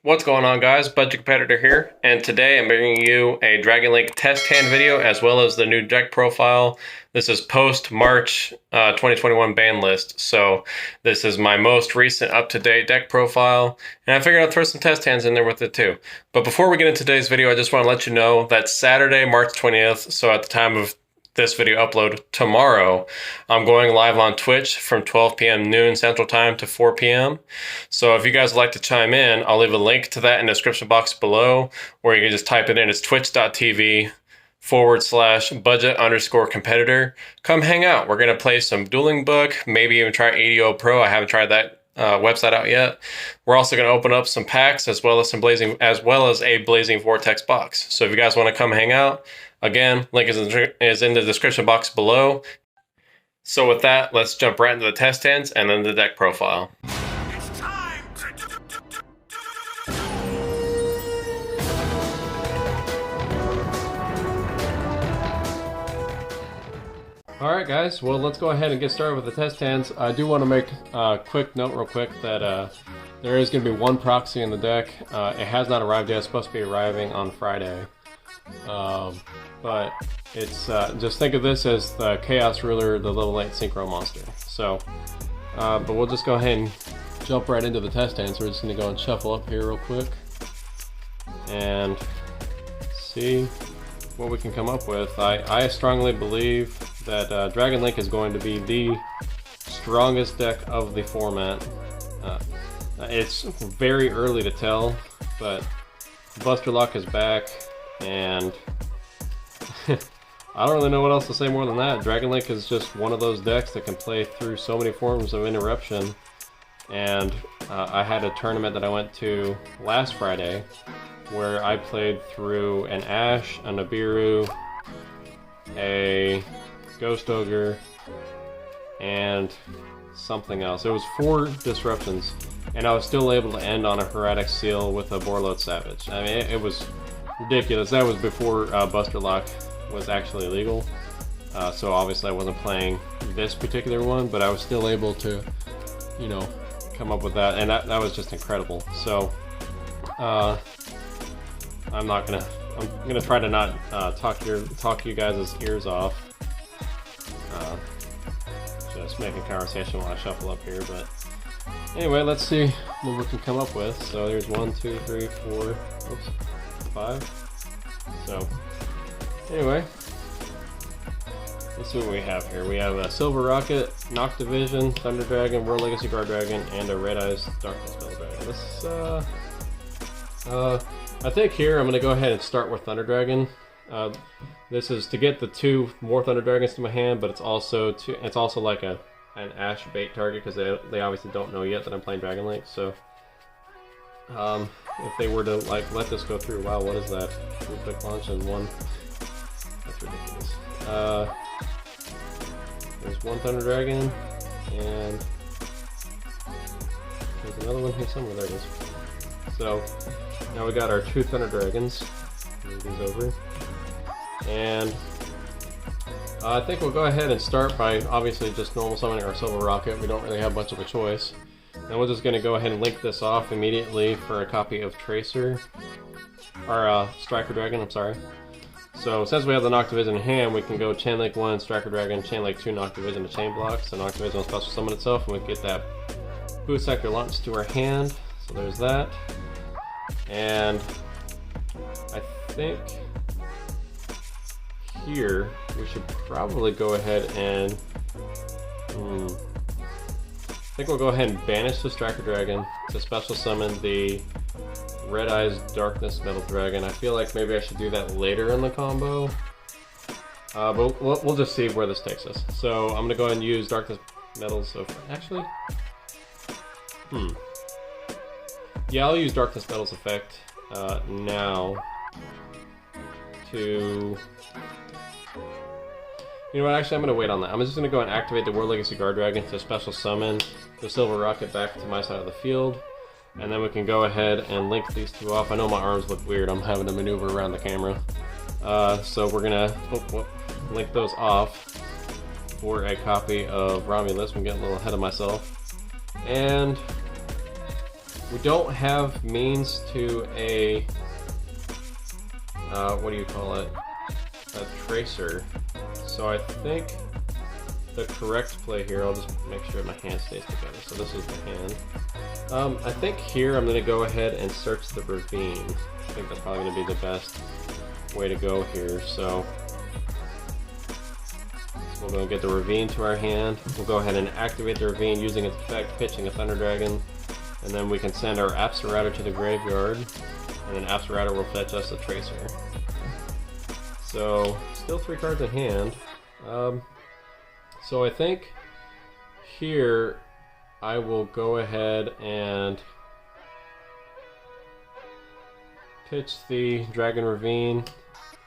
What's going on, guys? Budget Competitor here, and today I'm bringing you a Dragon Link test hand video as well as the new deck profile. This is post-March 2021 ban list, so this is my most recent up-to-date deck profile, and I figured I'd throw some test hands in there with it too. But before we get into today's video, I just want to let you know that Saturday, March 20th, so at the time of this video upload tomorrow, I'm going live on Twitch from 12 p.m. noon Central Time to 4 p.m. So if you guys would like to chime in, I'll leave a link to that in the description box below, or you can just type it in. It's twitch.tv/budget_competitor. Come hang out. We're going to play some Dueling Book, maybe even try ADO Pro. I haven't tried that website out yet. We're also going to open up some packs as well as a Blazing Vortex box. So if you guys want to come hang out, again, link is in the description box below. So with that, let's jump right into the test hands and then the deck profile. It's time to Alright guys, well let's go ahead and get started with the test hands. I do want to make a quick note real quick that there is going to be one proxy in the deck. It has not arrived yet. It's supposed to be arriving on Friday. But it's just think of this as the Chaos Ruler, the level 8 Synchro monster. So, but we'll just go ahead and jump right into the test hands. We're just going to go and shuffle up here real quick and see what we can come up with. I strongly believe that Dragon Link is going to be the strongest deck of the format. It's very early to tell, but Buster Lock is back, and I don't really know what else to say more than that. Dragon Link is just one of those decks that can play through so many forms of interruption. And I had a tournament that I went to last Friday where I played through an Ash, a Nibiru, a Ghost Ogre, and something else. It was 4 disruptions, and I was still able to end on a Heretic Seal with a Borload Savage. I mean, it was ridiculous. That was before Buster Lock was actually legal, so obviously I wasn't playing this particular one, but I was still able to, you know, come up with that, and that was just incredible. So I'm gonna try to not talk you guys' ears off. Just making conversation while I shuffle up here, but anyway, let's see what we can come up with. So there's 1, 2, 3, 4, 5. So anyway, let's see what we have here. We have a Silver Rocket, Noct Division, Thunder Dragon, World Legacy Guard Dragon, and a Red Eyes Darkness Spell Dragon. This I think here I'm gonna go ahead and start with Thunder Dragon. This is to get the 2 more Thunder Dragons to my hand, but it's also like an Ash bait target, because they obviously don't know yet that I'm playing Dragon Link. So if they were to like let this go through, wow, what is that? 3 quick launch and 1. That's ridiculous. There's 1 Thunder Dragon, and there's another one here somewhere. There it is. So now we got our 2 Thunder Dragons. Move these over. And I think we'll go ahead and start by obviously just normal summoning our Silver Rocket. We don't really have much of a choice. And we're just going to go ahead and link this off immediately for a copy of Tracer, or Striker Dragon, I'm sorry. So since we have the Noct Division in hand, we can go Chain Link 1, Striker Dragon, Chain Link 2, Noct Division to Chain Block. So Noct Division will special summon itself, and we get that Boot Sector launch to our hand. So there's that. And I think here we should probably go ahead and I think we'll go ahead and banish the Striker Dragon to special summon the Red Eyes Darkness Metal Dragon. I feel like maybe I should do that later in the combo, but we'll just see where this takes us. So I'm gonna go ahead and use Darkness Metals of actually yeah, I'll use Darkness Metals effect now to, you know what, actually I'm going to wait on that. I'm just going to go and activate the World Legacy Guard Dragon to special summon the Silver Rocket back to my side of the field, and then we can go ahead and link these 2 off. I know my arms look weird, I'm having to maneuver around the camera. So we're going to link those off for a copy of Romulus. I'm getting a little ahead of myself. And we don't have means to a what do you call it? A tracer. So I think the correct play here, I'll just make sure my hand stays together. So this is the hand. I think here I'm going to go ahead and search the ravine. I think that's probably going to be the best way to go here. So we're going to get the ravine to our hand. We'll go ahead and activate the ravine using its effect, pitching a Thunder Dragon. And then we can send our Apsarautor to the graveyard. And then Apsarautor will fetch us a Tracer. So, still 3 cards in hand. So I think here I will go ahead and pitch the Dragon Ravine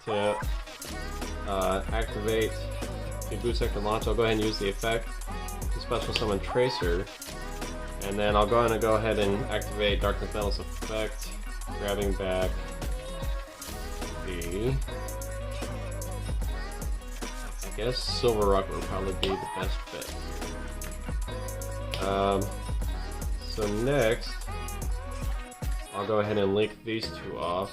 to activate the Boot Sector launch. I'll go ahead and use the effect to special summon Tracer. And then I'll go ahead and activate Darkness Metal's effect, grabbing back the... I guess Silver Rock would probably be the best bet. So next, I'll go ahead and link these 2 off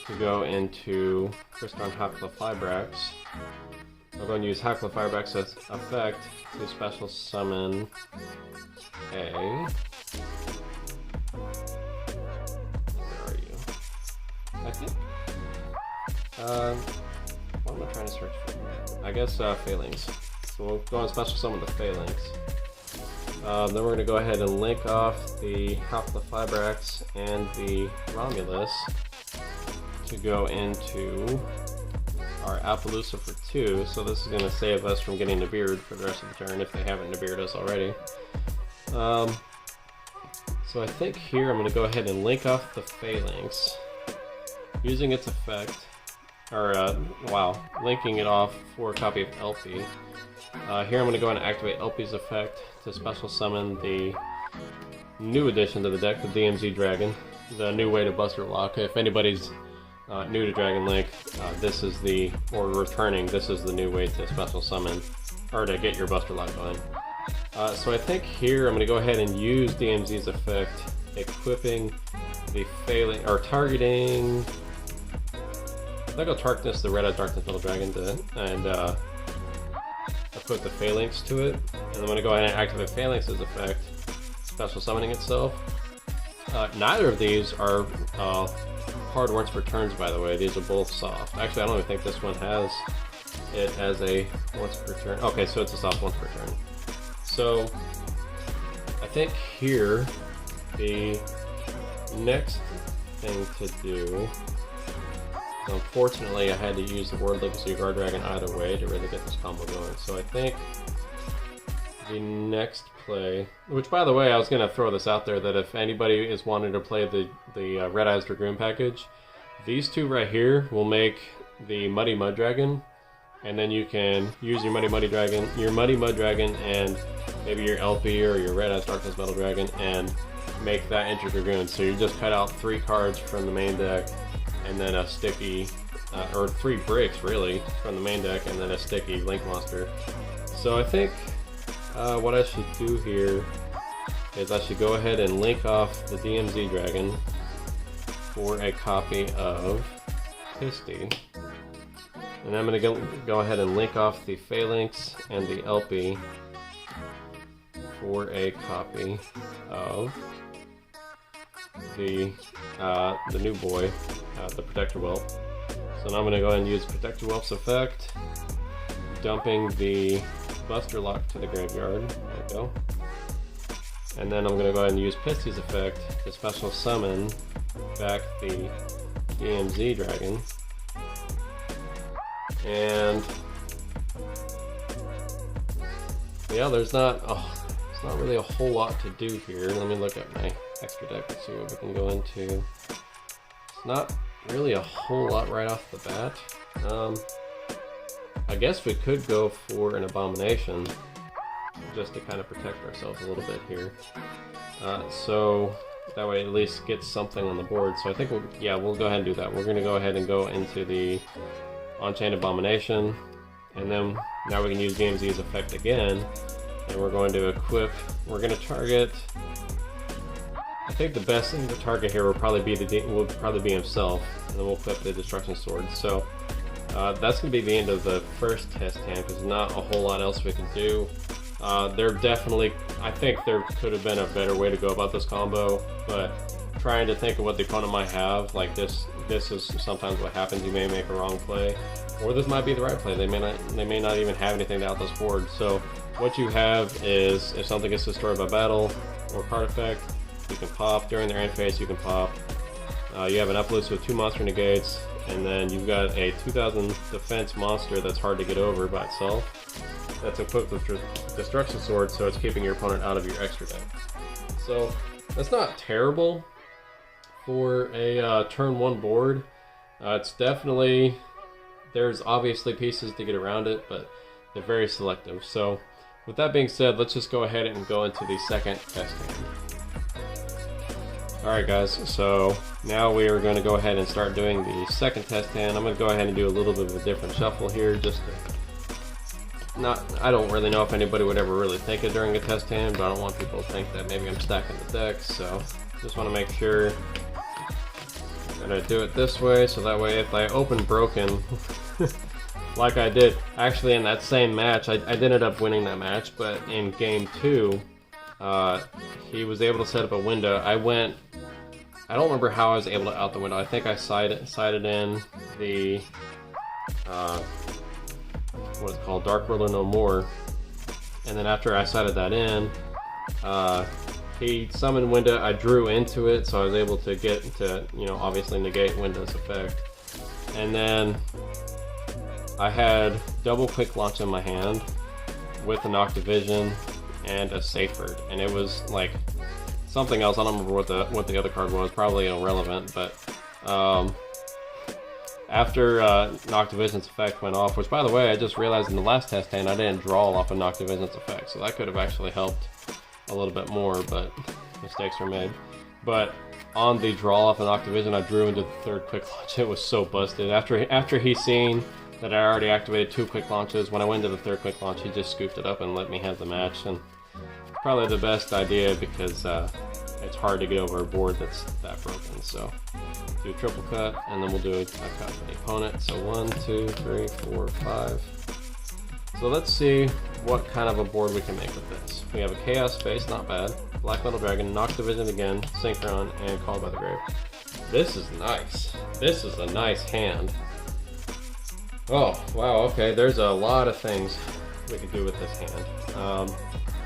to go into Crystron Hakla Fibrax. I'll go and use Hakla Fibrax as effect to special summon a... Where are you? I think... what am I trying to search for? I guess Phalanx. So we'll go and special summon the Phalanx. Then we're going to go ahead and link off the Hakla Fibrax and the Romulus to go into our Appaloosa for 2. So this is going to save us from getting Nibiru'd for the rest of the turn if they haven't Nibiru'd us already. So I think here I'm going to go ahead and link off the Phalanx using its effect. Linking it off for a copy of LP. Here I'm going to go and activate LP's effect to special summon the new addition to the deck, the DMZ Dragon, the new way to Buster Lock. If anybody's new to Dragon Link, this is the new way to special summon, or to get your Buster Lock going. So I think here I'm going to go ahead and use DMZ's effect, equipping the Phalanx, or targeting... I think I'll target the Red-Eyed Darkness Metal Dragon and equip the Phalanx to it. And I'm going to go ahead and activate Phalanx's effect, special summoning itself. Neither of these are hard once per turns, by the way. These are both soft. Actually, I don't even think this one has it as a once per turn. Okay, so it's a soft once per turn. So I think here the next thing to do... Unfortunately, I had to use the Word Legacy Guard Dragon either way to really get this combo going. So I think the next play, which by the way, I was going to throw this out there, that if anybody is wanting to play the Red Eyes Dragoon package, these 2 right here will make the Muddy Mud Dragon, and then you can use your Muddy Mud Dragon and maybe your LP or your Red Eyes Darkness Metal Dragon and make that into Dragoon. So you just cut out 3 cards from the main deck, and then a sticky, or 3 bricks really, from the main deck, and then a sticky Link Monster. So I think what I should do here is I should go ahead and link off the DMZ Dragon for a copy of Pisty. And I'm going to go ahead and link off the Phalanx and the LP for a copy of the new boy, the Protector Whelp. So now I'm going to go ahead and use Protector Whelp's effect, dumping the Buster Lock to the graveyard. There we go. And then I'm going to go ahead and use Pisty's effect to special summon back the DMZ Dragon. And yeah, there's not really a whole lot to do here. Let me look at my extra deck and see what we can go into. It's not really a whole lot right off the bat. I guess we could go for an Abomination just to kind of protect ourselves a little bit here. So that way at least get something on the board. So I think we'll go ahead and do that. We're going to go ahead and go into the On-Chain Abomination, and then now we can use DMZ's effect again, and we're going to equip, we're going to target I think the best thing to target here will probably be himself, and then we'll equip the Destruction Sword. So that's going to be the end of the first test hand, because there's not a whole lot else we can do. There definitely, I think there could have been a better way to go about this combo, but trying to think of what the opponent might have, like this is sometimes what happens. You may make a wrong play, or this might be the right play. They may not even have anything to out this board. So what you have is, if something gets destroyed by battle or card effect, you can pop. During their end phase, you can pop. You have an uplist with 2 monster negates, and then you've got a 2000 defense monster that's hard to get over by itself. That's equipped with Destruction Sword, so it's keeping your opponent out of your extra deck. So that's not terrible for a turn 1 board. It's definitely, there's obviously pieces to get around it, but they're very selective. So with that being said, let's just go ahead and go into the second test hand. Alright guys, so now we are going to go ahead and start doing the second test hand. I'm going to go ahead and do a little bit of a different shuffle here, just to I don't really know if anybody would ever really think it during a test hand, but I don't want people to think that maybe I'm stacking the deck, so just want to make sure I'm going to do it this way, so that way if I open broken, like I did, actually in that same match, I ended up winning that match, but in game 2, he was able to set up a window. I don't remember how I was able to out the window. I think I sided in the, what it's called, Dark Ruler No More, and then after I sided that in, he summoned window. I drew into it, so I was able to get to, obviously negate window's effect. And then I had double quick launch in my hand with an Noctivision and a Safeguard, and it was like something else. I don't remember what the other card was, probably irrelevant, but after Noctivision's effect went off, which by the way, I just realized in the last test hand I didn't draw off of Noctivision's effect, so that could have actually helped a little bit more, but mistakes were made. But on the draw off of Noctivision, I drew into the third quick launch. It was so busted. After he seen that I already activated 2 quick launches, when I went to the third quick launch, he just scooped it up and let me have the match. And probably the best idea, because it's hard to get over a board that's that broken. So do a triple cut, and then we'll do a cut for the opponent. So 1, 2, 3, 4, 5. So let's see what kind of a board we can make with this. We have a Chaos Space, not bad. Black Metal Dragon, Noctivision again, Synchron, and Called by the Grave. This is nice. This is a nice hand. Oh, wow, okay, there's a lot of things we could do with this hand.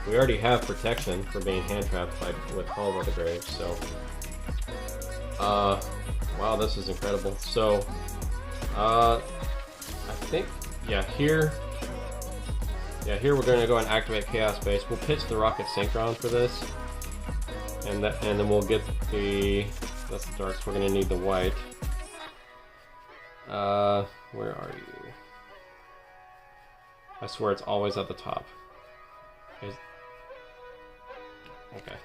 We already have protection for being hand trapped with Called by the Grave, so wow, this is incredible. So I think here we're going to go and activate Chaos Space. We'll pitch the Rocket Synchron for this, and then we'll get that's the darks. We're going to need the white. Where are you? I swear it's always at the top. Okay.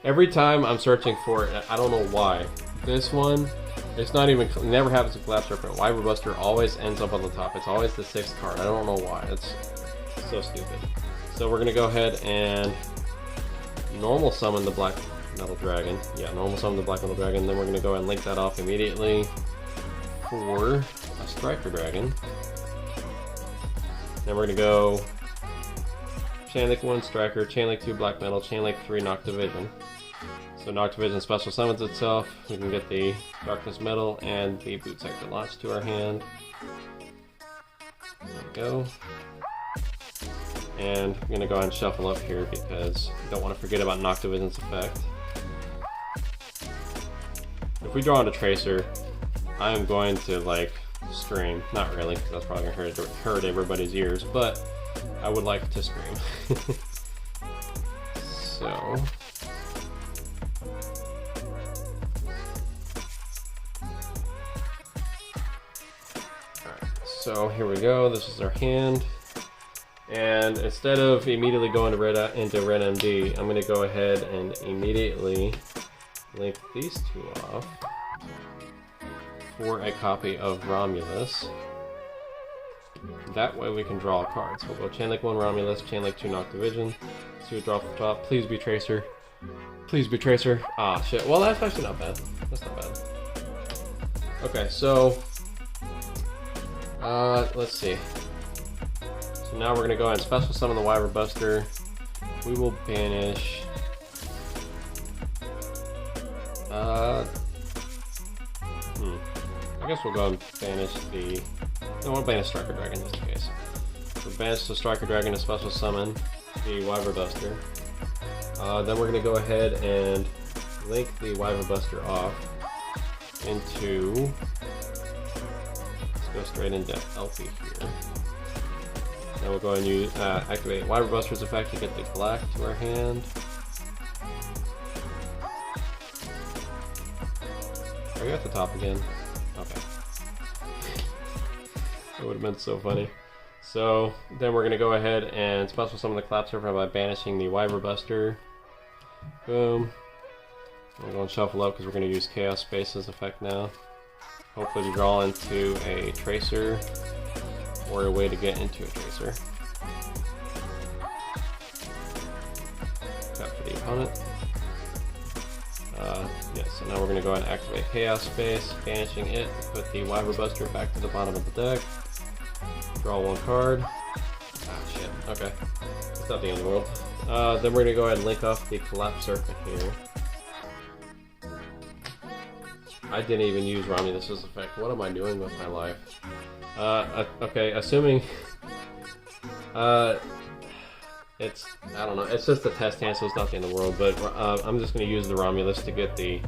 Every time I'm searching for it, I don't know why. This one, it's not even, it never happens with Collapse Serpent. Wyvern Buster always ends up on the top. It's always the 6th card. I don't know why. It's so stupid. So we're going to go ahead and normal summon the Black Metal Dragon. Yeah, normal summon the Black Metal Dragon. Then we're going to go and link that off immediately for a Striker Dragon. Then we're going to go Chainlink 1 Striker, Chainlink 2 Black Metal, Chainlink 3 Noctivision. So Noctivision special summons itself. We can get the Darkness Metal and the Boot Sector Launch to our hand. There we go. And I'm going to go ahead and shuffle up here because I don't want to forget about Noctivision's effect. If we draw on a Tracer, I am going to like scream. Not really, because that's probably going to hurt everybody's ears, but I would like to scream. So alright, so here we go. This is our hand. And instead of immediately going into Red MD, I'm going to go ahead and immediately link these two off for a copy of Romulus. That way we can draw a card. So we'll go Chainlink 1 Romulus, Chainlink 2 Noctivision. See what draw from the top. Please be Tracer. Please be Tracer. Ah, shit. Well, that's actually not bad. That's not bad. Okay, so... let's see. So now we're gonna go ahead and special summon the Wyvern Buster. We will banish... I guess we'll go and banish the... No, we'll banish Striker Dragon just in case. We'll banish the Striker Dragon to special summon the Wyvern Buster. Then we're going to go ahead and link the Wyvern Buster off into... Let's go straight into LP here. Then we'll go and use, activate Wyvern Buster's effect to get the black to our hand. Are you at the top again? Okay. That would have been so funny. So then we're going to go ahead and special summon the Collapse Surfer by banishing the Wyvern Buster. Boom. We're going to shuffle up because we're going to use Chaos Space's effect now. Hopefully to draw into a Tracer or a way to get into a Tracer. Cut for the opponent. Yeah, so now we're going to go ahead and activate Chaos Space, banishing it, put the Wyvern Buster back to the bottom of the deck. Draw one card. Ah, shit. Okay. It's not the end of the world. Then we're going to go ahead and link off the Collapse Serpent here. I didn't even use Romulus's effect. What am I doing with my life? Okay, assuming... it's... I don't know. It's just a test hand, so it's not the end of the world, but I'm just going to use the Romulus to get the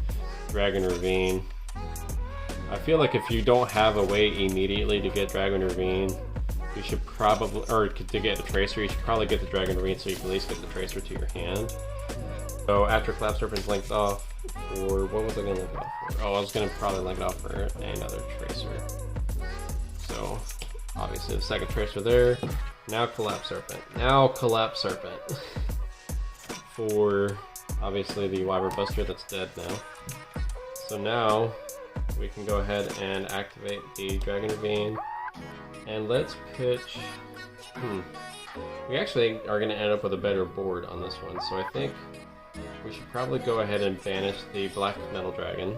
Dragon Ravine. I feel like if you don't have a way immediately to get Dragon Ravine, you should probably, or to get a Tracer, you should probably get the Dragon Ravine so you can at least get the Tracer to your hand. So after Collapse Serpent's linked off for, what was I going to link it off for? Oh, I was going to probably link it off for another Tracer. So obviously the second Tracer there. Now Collapse Serpent. Now Collapse Serpent. For obviously the Wyvern Buster that's dead now. So now we can go ahead and activate the Dragon Ravine. And let's pitch... We actually are going to end up with a better board on this one, so I think we should probably go ahead and banish the Black Metal Dragon.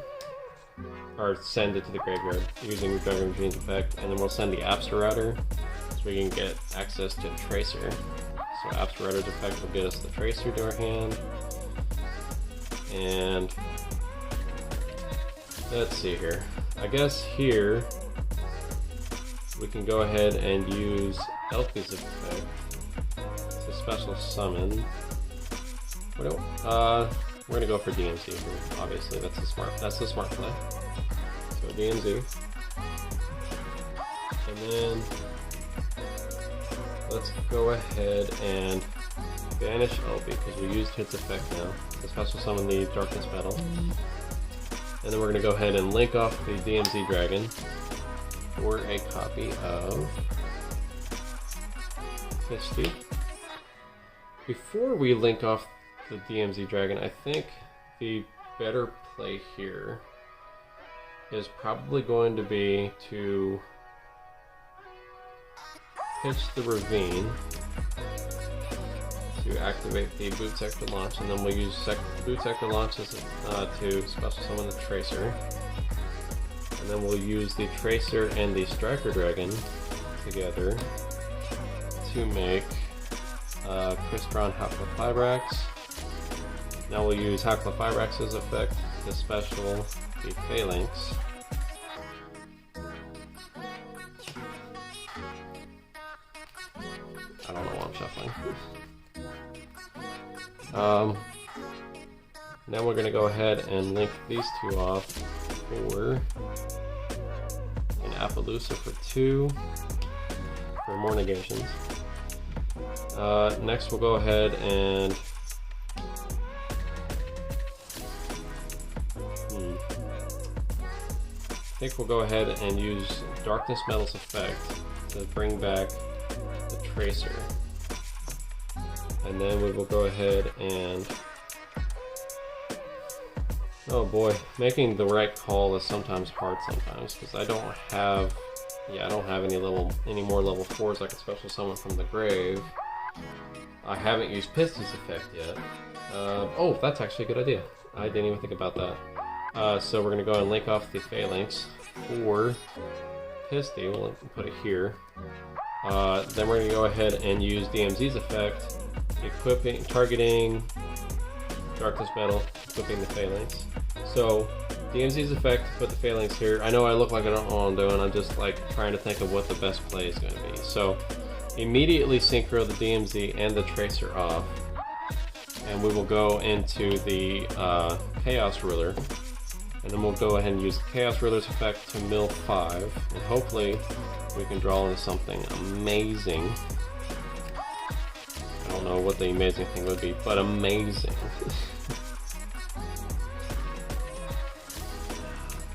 Or send it to the graveyard using Dragon Ravine's effect, and then we'll send the Absterrouter so we can get access to the Tracer. So Absterrouter's effect will get us the Tracer to our hand. And let's see here. I guess here we can go ahead and use Elfie's effect to special summon. We're gonna go for DMZ here. Obviously, that's the smart play. So DMZ, and then let's go ahead and banish Elfie because we used his effect now to special summon the Darkness Metal. And then we're gonna go ahead and link off the DMZ Dragon for a copy of Misty. Before we link off the DMZ Dragon, I think the better play here is probably going to be to pitch the Ravine to activate the Boot Sector Launch, and then we'll use Boot Sector Launches to special summon the Tracer. And then we'll use the Tracer and the Striker Dragon together to make Crystron Haplofibrax. Now we'll use Haplofibrax's effect to special the Phalanx. I don't know why I'm shuffling. Then we're going to go ahead and link these two off for an Appaloosa for 2 for more negations. Next we'll go ahead and I think we'll go ahead and use Darkness Metal's effect to bring back the Tracer. And then we will go ahead and... Oh boy, making the right call is sometimes hard sometimes, because I don't have any more level 4s I can special summon from the grave. I haven't used Pisty's effect yet. Oh, that's actually a good idea. I didn't even think about that. So we're gonna go and link off the phalanx for Pisty. We'll put it here. Then we're gonna go ahead and use DMZ's effect, equipping, targeting darkness metal, equipping the phalanx. So DMZ's effect, put the phalanx here. I know I look like I don't know what I'm doing. I'm just like trying to think of what the best play is gonna be. So immediately synchro the DMZ and the tracer off, and we will go into the Chaos Ruler, and then we'll go ahead and use the Chaos Ruler's effect to mill 5, and hopefully we can draw into something amazing. I don't know what the amazing thing would be, but amazing.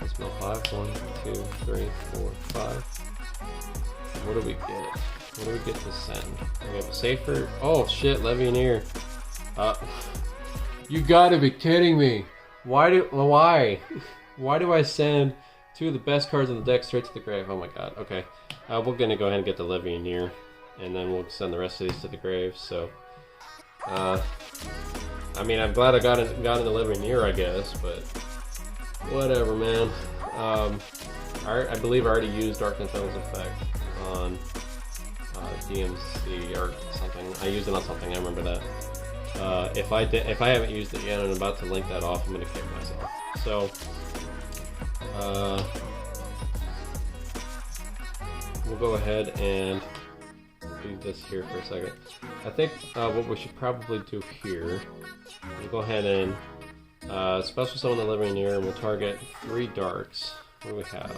Let's mill 5. 1, 2, 3, 4, 5. What do we get? What do we get to send? We have a safer. Oh shit, Legionnaire. You gotta be kidding me. Why do I send 2 of the best cards in the deck straight to the grave? Oh my god. Okay. We're gonna go ahead and get the Legionnaire, and then we'll send the rest of these to the grave. So, I mean, I'm glad I got in the Legionnaire, I guess, but whatever, man. I believe I already used Darkness Metal's effect on DMC or something. I used it on something. I remember that. If I haven't used it yet and I'm about to link that off, I'm gonna kick myself. So, we'll go ahead and do this here for a second. I think what we should probably do here, we'll go ahead and special summon the Legionnaire, and we'll target 3 darks. What do we have?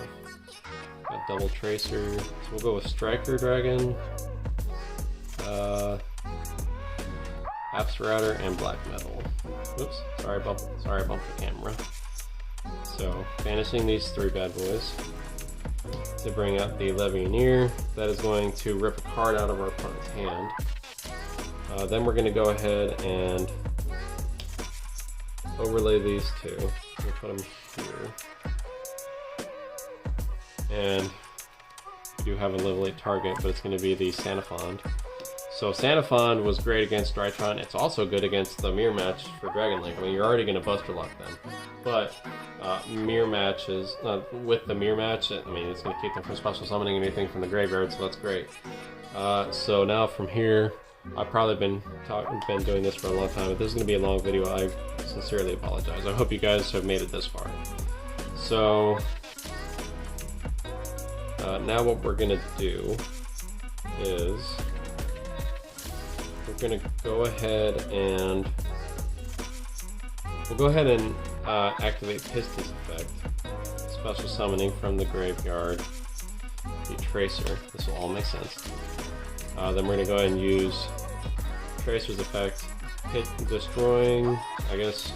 Got double tracer. So we'll go with Striker Dragon, Router, and Black Metal. Oops, sorry, I bumped the camera. So, banishing these 3 bad boys to bring up the Legionnaire. That is going to rip a card out of our opponent's hand. Then we're going to go ahead and overlay these 2. We'll put them here. And we do have a level 8 target, but it's going to be the Sanafond. So Sanafond was great against Drytron. It's also good against the mirror match for Dragon Link. I mean, you're already going to Buster Lock them. But mirror matches, with the mirror match, I mean, it's going to keep them from special summoning anything from the graveyard, so that's great. So now from here, I've probably been doing this for a long time. If this is going to be a long video, I sincerely apologize. I hope you guys have made it this far. So now what we're going to do is we're going to go ahead and activate Pisty's effect. Special summoning from the graveyard. The Tracer. This will all make sense. Then we're going to go ahead and use Tracer's effect. Hit destroying, I guess,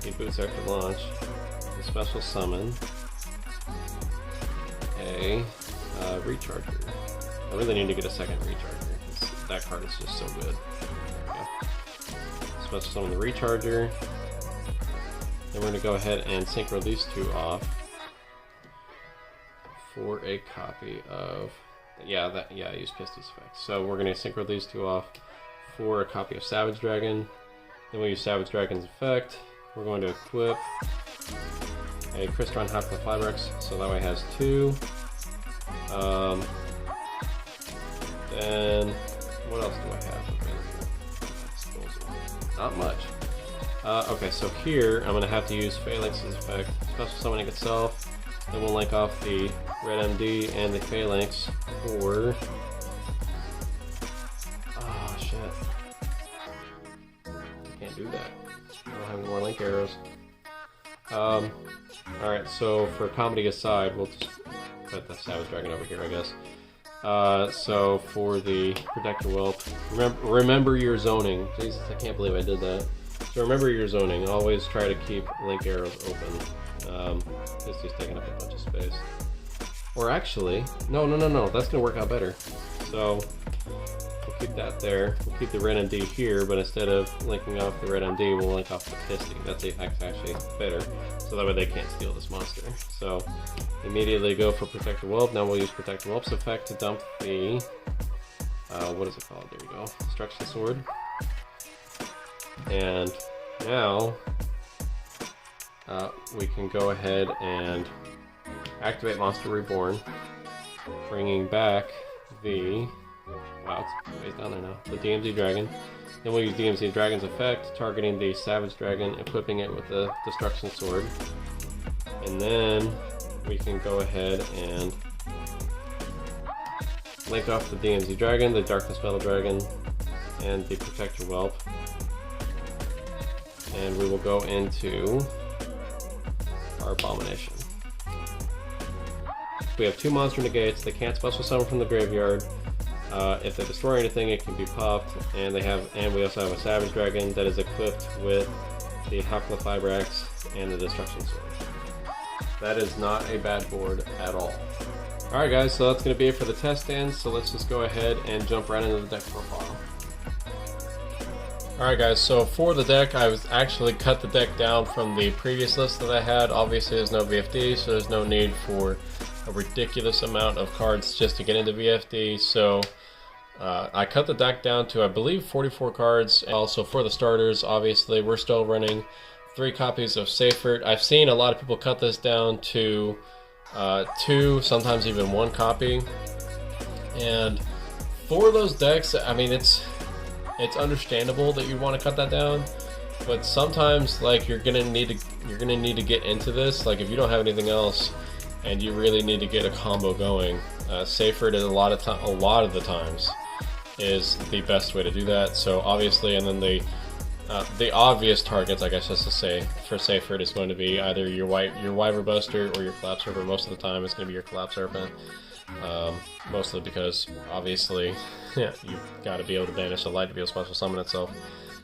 he boots after launch. The special summon a recharger. I really need to get a second recharger because that card is just so good. Okay. Special summon the recharger. Then we're going to go ahead and synchro these 2 off for a copy of. I used Pisty's effect. So we're going to synchro these 2 off for a copy of Savage Dragon. Then we use Savage Dragon's effect. We're going to equip a Crystron Half-Life Fibrex, so that way it has 2. Then what else do I have? Not much. Okay, so here I'm going to have to use Phalanx's effect, special summoning itself. Then we'll link off the Red MD and the Phalanx for. Oh shit! I can't do that. I don't have any more link arrows. Alright, so for comedy aside, we'll just put the Savage Dragon over here, I guess. So for the Protector Whelp, remember your zoning. Jesus, I can't believe I did that. So remember your zoning. Always try to keep link arrows open. This is taking up a bunch of space. Or actually, no, that's gonna work out better. So we'll keep that there. We'll keep the Red MD here, but instead of linking off the Red MD, we'll link off the Pisty. That's actually better. So that way they can't steal this monster. So immediately go for Protector Whelp. Now we'll use Protector Whelp's effect to dump the what is it called? There we go. Destruction Sword. And now we can go ahead and activate Monster Reborn, bringing back the, wow, it's way down there now, the DMZ Dragon. Then we'll use DMZ Dragon's effect, targeting the Savage Dragon, equipping it with the Destruction Sword. And then we can go ahead and link off the DMZ Dragon, the Darkness Metal Dragon, and the Protector Whelp. And we will go into our Abomination. We have 2 monster negates. They can't special summon from the graveyard. If they destroy anything, it can be popped. And we also have a Savage Dragon that is equipped with the Hakla Fibrax and the Destruction Sword. That is not a bad board at all. Alright guys, so that's going to be it for the test stand, so let's just go ahead and jump right into the deck profile. Alright guys, so for the deck, I was actually cut the deck down from the previous list that I had. Obviously there's no VFD, so there's no need for a ridiculous amount of cards just to get into VFD, so I cut the deck down to, I believe, 44 cards. Also for the starters, obviously, we're still running 3 copies of Seyfert. I've seen a lot of people cut this down to 2, sometimes even 1 copy. And for those decks, I mean, it's understandable that you want to cut that down, but sometimes like you're gonna need to get into this. Like if you don't have anything else and you really need to get a combo going, Seyfert is a lot of the times is the best way to do that. So obviously, and then the obvious targets, I guess just to say, for Seyfert is going to be either your Wyver Buster or your Collapse Serpent. Most of the time it's going to be your Collapse Serpent. Mostly because obviously you've got to be able to banish a light to be able to special summon itself.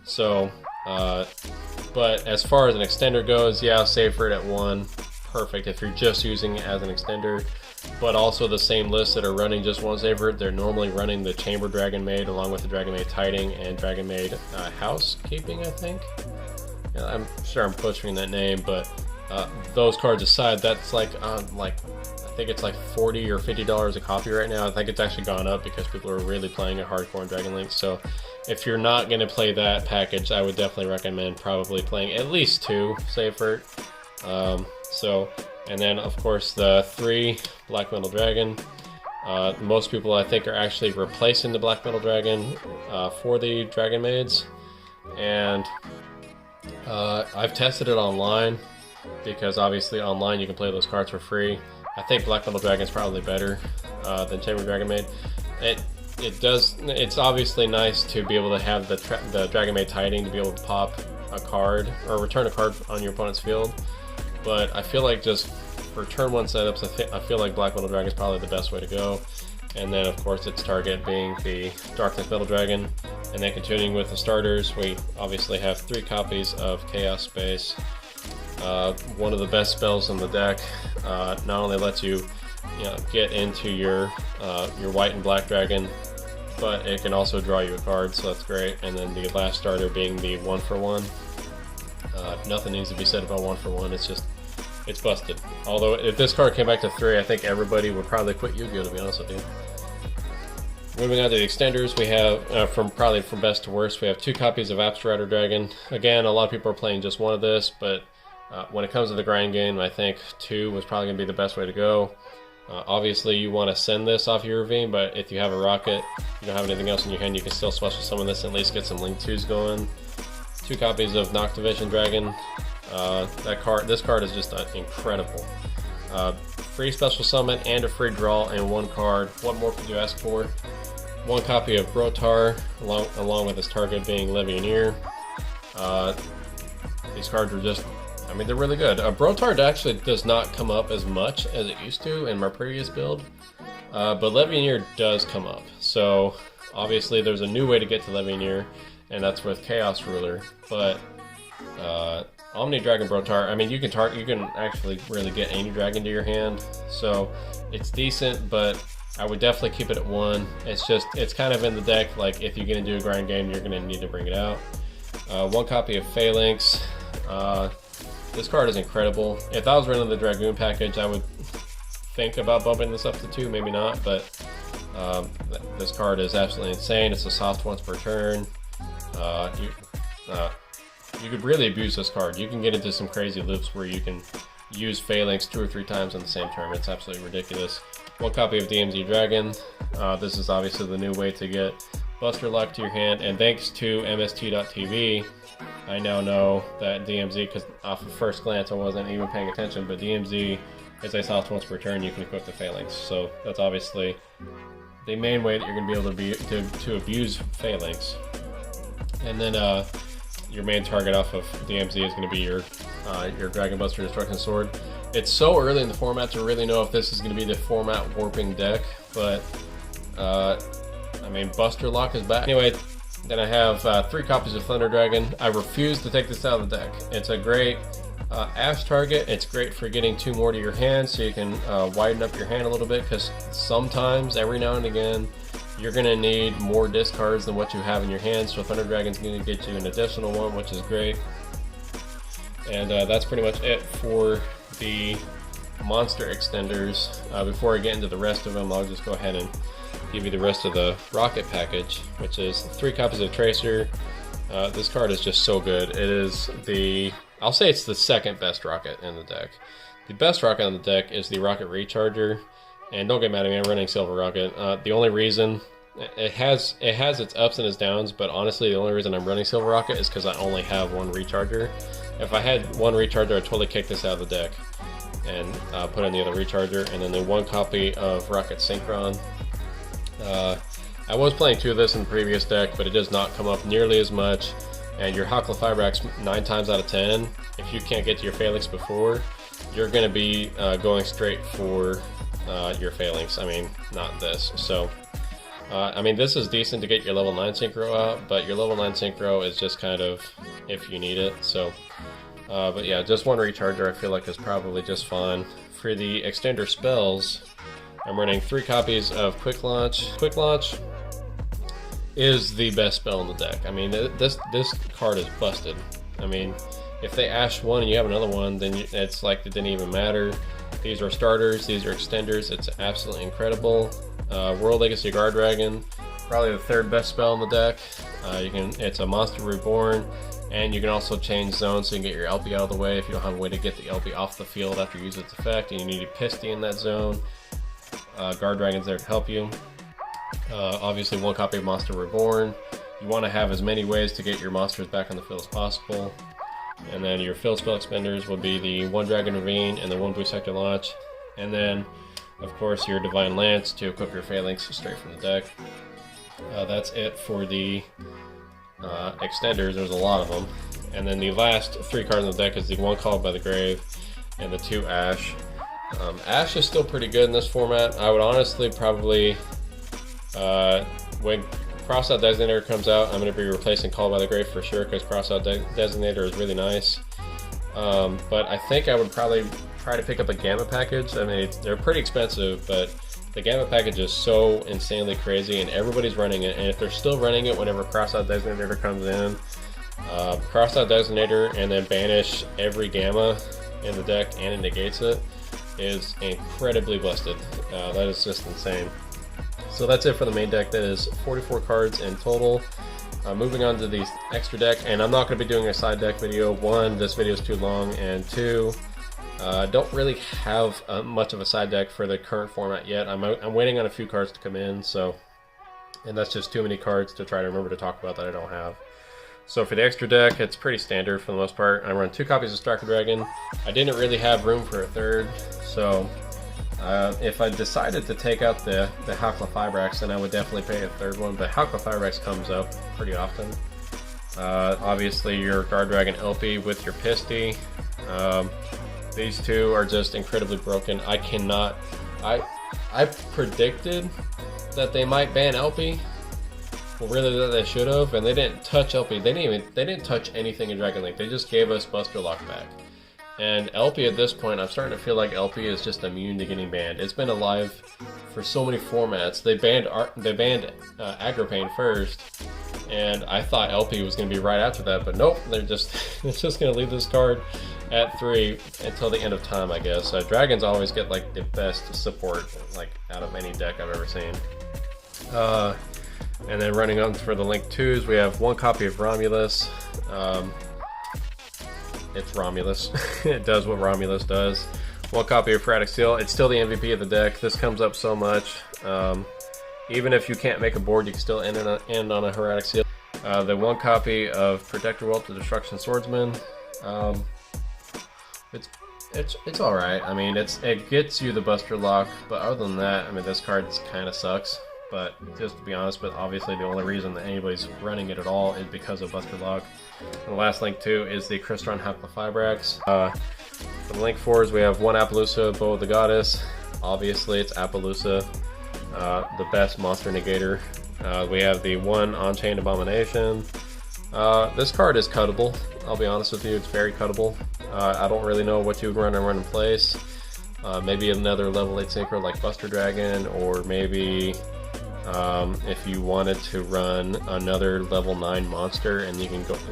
So but as far as an extender goes, yeah, Seyfert at 1, perfect if you're just using it as an extender. But also the same lists that are running just one Seyfert, they're normally running the Chamber Dragon Maid along with the Dragon Maid Tiding and Dragon Maid Housekeeping, I think. Yeah, I'm sure I'm butchering that name, but those cards aside, that's like I think it's like $40 or $50 a copy right now. I think it's actually gone up because people are really playing it hardcore in Dragon Link. So if you're not going to play that package, I would definitely recommend probably playing at least 2 Seyfert. And then of course the 3 Black Metal Dragon. Most people I think are actually replacing the Black Metal Dragon for the Dragon Maids. And I've tested it online because obviously online you can play those cards for free. I think Black Metal Dragon is probably better than Chamber Dragon Maid. It's obviously nice to be able to have the Dragon Maid Tiding to be able to pop a card or return a card on your opponent's field. But I feel like just for turn 1 setups, I feel like Black Metal Dragon is probably the best way to go. And then of course its target being the Darkness Metal Dragon. And then continuing with the starters, we obviously have 3 copies of Chaos Space. One of the best spells in the deck. Not only lets you, get into your white and black dragon, but it can also draw you a card, so that's great. And then the last starter being the 1-for-1. Nothing needs to be said about 1-for-1. It's busted. Although if this card came back to 3, I think everybody would probably quit Yu-Gi-Oh, to be honest with you. Moving on to the extenders, we have from best to worst, we have 2 copies of Abstratter Dragon. Again, a lot of people are playing just one of this, but when it comes to the grind game, I think 2 was probably going to be the best way to go. Obviously, you want to send this off your ravine, but if you have a rocket, you don't have anything else in your hand, you can still special summon this and at least get some Link 2s going. 2 copies of Noctivision Dragon. This card is just incredible. Free special summon and a free draw in 1 card. What more could you ask for? 1 copy of Brotar, along with its target being Legionnaire. These cards are just, they're really good. Brotar actually does not come up as much as it used to in my previous build, but Legionnaire does come up. So obviously there's a new way to get to Legionnaire, and that's with Chaos Ruler. But Omni Dragon Brotar, you can actually really get any dragon to your hand, so it's decent, but I would definitely keep it at 1. It's kind of in the deck, like if you're going to do a grind game, you're going to need to bring it out. 1 copy of Phalanx. This card is incredible. If I was running the Dragoon package, I would think about bumping this up to 2, maybe not, but this card is absolutely insane. It's a soft once per turn. you could really abuse this card. You can get into some crazy loops where you can use Phalanx 2 or 3 times on the same turn. It's absolutely ridiculous. 1 copy of DMZ Dragon. This is obviously the new way to get Buster Lock to your hand, and thanks to MST.TV, I now know that DMZ, because off of first glance I wasn't even paying attention, but DMZ is a soft once per turn you can equip the Phalanx. So that's obviously the main way that you're going to be able to abuse Phalanx. And then your main target off of DMZ is going to be your Dragon Buster Destruction Sword. It's so early in the format to really know if this is going to be the format warping deck, but I mean, Buster Lock is back. Anyway, then I have 3 copies of Thunder Dragon. I refuse to take this out of the deck. It's a great Ash target. It's great for getting 2 more to your hand so you can widen up your hand a little bit, because sometimes, every now and again, you're going to need more discards than what you have in your hand, so Thunder Dragon's going to get you an additional one, which is great. And that's pretty much it for the monster extenders. Before I get into the rest of them, I'll just go ahead and give you the rest of the rocket package, which is 3 copies of Tracer. This card is just so good. It is I'll say it's the second best rocket in the deck. The best rocket on the deck is the Rocket Recharger, and don't get mad at me, I'm running Silver Rocket. The only reason, it has its ups and its downs, but honestly the only reason I'm running Silver Rocket is because I only have 1 Recharger. If I had 1 Recharger, I'd totally kick this out of the deck and put in the other Recharger, and then the 1 copy of Rocket Synchron. I was playing 2 of this in the previous deck, but it does not come up nearly as much, and your Hakla Fibrax 9 times out of 10, if you can't get to your Phalanx before, you're going to be going straight for your Phalanx. I mean, not this. So, I mean, this is decent to get your level 9 Synchro out, but your level 9 Synchro is just kind of if you need it. So, but yeah, just 1 Recharger I feel like is probably just fine. For the extender spells, I'm running 3 copies of Quick Launch. Quick Launch is the best spell in the deck. I mean, this card is busted. I mean, if they Ash 1 and you have another one, then it's like it didn't even matter. These are starters, these are extenders. It's absolutely incredible. World Legacy Guard Dragon, probably the 3rd best spell in the deck. It's a Monster Reborn, and you can also change zones so you can get your LP out of the way if you don't have a way to get the LP off the field after you use its effect, and you need a Pisty in that zone. Guard Dragon's there to help you. Obviously 1 copy of Monster Reborn. You want to have as many ways to get your monsters back on the field as possible. And then your field spell expenders will be the 1 Dragon Ravine and the 1 Blue Sector Launch. And then, of course, your Divine Lance to equip your Phalanx straight from the deck. That's it for the extenders. There's a lot of them. And then the last 3 cards in the deck is the 1 Called by the Grave and the 2 Ash. Ash is still pretty good in this format. I would honestly probably, when Crossout Designator comes out, I'm going to be replacing Call by the Grave for sure, because Crossout Designator is really nice. But I think I would probably try to pick up a Gamma package. I mean, they're pretty expensive, but the Gamma package is so insanely crazy, and everybody's running it. And if they're still running it whenever Crossout Designator comes in, Crossout Designator and then banish every Gamma in the deck and it negates it, is incredibly busted. That is just insane. So that's it for the main deck. That is 44 cards in total. Moving on to the extra deck, and I'm not going to be doing a side deck video. 1, this video is too long, and 2, don't really have much of a side deck for the current format yet. I'm waiting on a few cards to come in, and that's just too many cards to try to remember to talk about that I don't have. So for the extra deck, it's pretty standard for the most part. I run 2 copies of Striker Dragon. I didn't really have room for a 3rd, so if I decided to take out the Hakla Fibrax, then I would definitely pay a 3rd one, but Hakla Fibrax comes up pretty often. Obviously your Guard Dragon LP with your Pisty. These 2 are just incredibly broken. I predicted that they might ban LP. Well, really, that they should have, and they didn't touch LP. They didn't touch anything in Dragon Link. They just gave us Buster Lock back. And LP at this point, I'm starting to feel like LP is just immune to getting banned. It's been alive for so many formats. They banned Aggro Pain first, and I thought LP was going to be right after that, but nope. They're just going to leave this card at 3 until the end of time, I guess. Dragons always get like the best support like out of any deck I've ever seen. And then running on for the Link 2s, we have 1 copy of Romulus. it's Romulus. It does what Romulus does. One copy of Ferratic Seal. It's still the MVP of the deck. This comes up so much. Even if you can't make a board, you can still end on a Ferratic Seal. The one copy of Protector Welt the Destruction Swordsman. It's all right. I mean, it gets you the Buster Lock, but other than that, I mean, this card kind of sucks. But just to be honest, but obviously the only reason that anybody's running it at all is because of Buster Lock. And the last link too is the Crystron Haplofibrax. For the link 4s, we have one Appaloosa, Bow of the Goddess. Obviously, it's Appaloosa, the best monster negator. We have the one On-Chain Abomination. This card is cuttable. I'll be honest with you, it's very cuttable. I don't really know what you would run in place. Maybe another level 8 Synchro like Buster Dragon, or maybe if you wanted to run another level 9 monster, and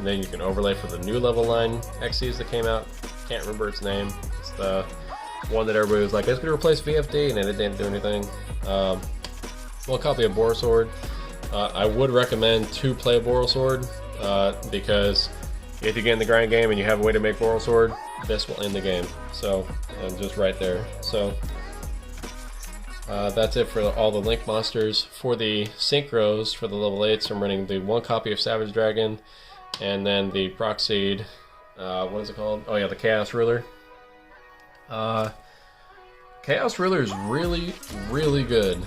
then you can overlay for the new level 9 XCs that came out. Can't remember its name. It's the one that everybody was like, it's gonna replace VFD, and it didn't do anything. One copy of Borosword. I would recommend to play Borosword because if you get in the grind game and you have a way to make Borosword, this will end the game. So, just right there. So, that's it for all the Link monsters. For the Synchros, for the level 8s, I'm running the one copy of Savage Dragon, and then the Proxied, what is it called? Oh yeah, the Chaos Ruler. Chaos Ruler is really, really good.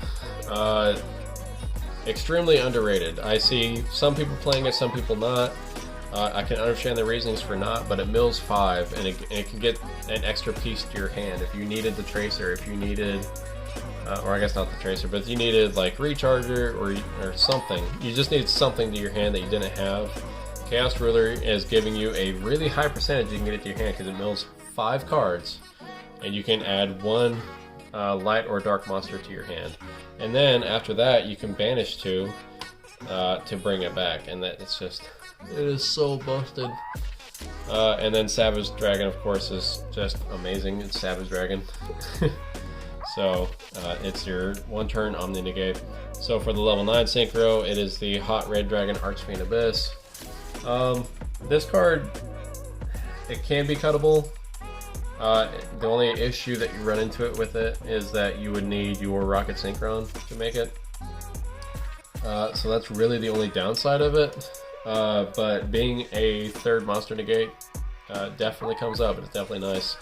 Extremely underrated. I see some people playing it, some people not. I can understand the reasonings for not, but it mills 5, and it can get an extra piece to your hand. If you needed the Tracer, if you needed, or I guess not the Tracer, but if you needed like Recharger or something, you just need something to your hand that you didn't have. Chaos Ruler is giving you a really high percentage you can get it to your hand because it mills 5 cards, and you can add one light or dark monster to your hand. And then after that, you can banish 2 to bring it back, and it is so busted. And then Savage Dragon, of course, is just amazing. It's Savage Dragon. So it's your 1-turn Omni Negate. So for the level 9 Synchro, it is the Hot Red Dragon Archfiend Abyss. This card, it can be cuttable. The only issue that you run into it with it is that you would need your Rocket Synchron to make it. So that's really the only downside of it. But being a 3rd monster negate definitely comes up, and it's definitely nice.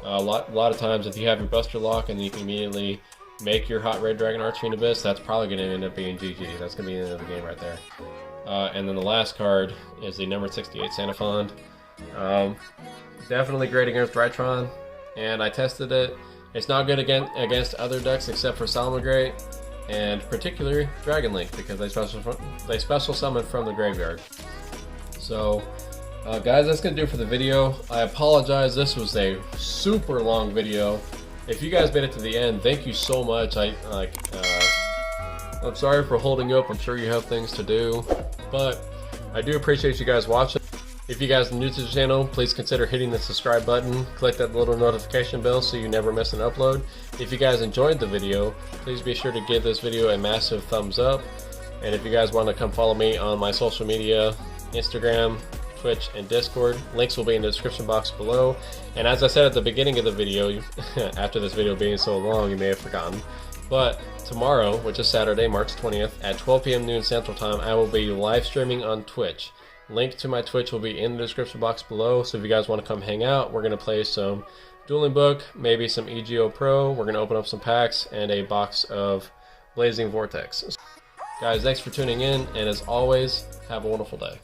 A lot of times, if you have your Buster Lock and you can immediately make your Hot Red Dragon Archfiend Abyss, that's probably going to end up being GG. That's going to be the end of the game right there. And then the last card is the number 68 Sanafond. Definitely great against Drytron, and I tested it. It's not good against other decks except for Salamangreat, and particularly Dragon Link, because they special summon from the graveyard. So, guys, that's gonna do it for the video. I apologize, this was a super long video. If you guys made it to the end, thank you so much. I'm sorry for holding you up. I'm sure you have things to do, but I do appreciate you guys watching. If you guys are new to the channel, please consider hitting the subscribe button. Click that little notification bell so you never miss an upload. If you guys enjoyed the video, please be sure to give this video a massive thumbs up. And if you guys want to come follow me on my social media, Instagram, Twitch, and Discord, links will be in the description box below. And as I said at the beginning of the video, after this video being so long, you may have forgotten, but tomorrow, which is Saturday, March 20th, at 12 p.m. noon Central Time, I will be live streaming on Twitch. Link to my Twitch will be in the description box below, so if you guys want to come hang out, we're going to play some Dueling Book, maybe some EGO Pro, we're going to open up some packs, and a box of Blazing Vortex. Guys, thanks for tuning in, and as always, have a wonderful day.